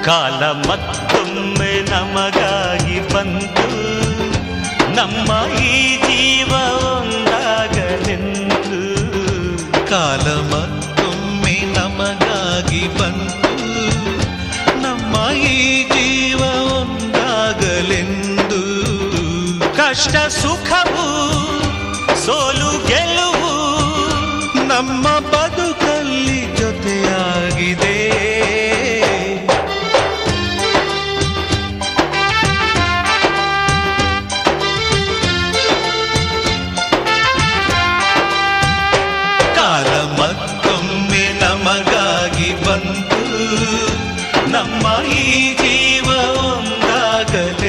ಕಾಲ ಮತ್ತೊಮ್ಮೆ ನಮಗಾಗಿ ಬಂತು, ನಮ್ಮ ಈ ಜೀವ ಒಂದಾಗಲೆಂದು. ಕಾಲ ಮತ್ತೊಮ್ಮೆ ನಮಗಾಗಿ ಬಂತು, ನಮ್ಮ ಈ ಜೀವ ಒಂದಾಗಲೆಂದು. ಕಷ್ಟ ಸುಖವು ಸೋಲು ಗೆಲುವು ನಮ್ಮ ಬದುಕಲ್ಲಿ ಜೊತೆಯಾಗಿದೆ. ಕಾಲ ಮತ್ತೊಮ್ಮೆ ನಮಗಾಗಿ ಬಂತು, ನಮ್ಮ ಈ ಜೀವ ಒಂದಾಗಲಿ.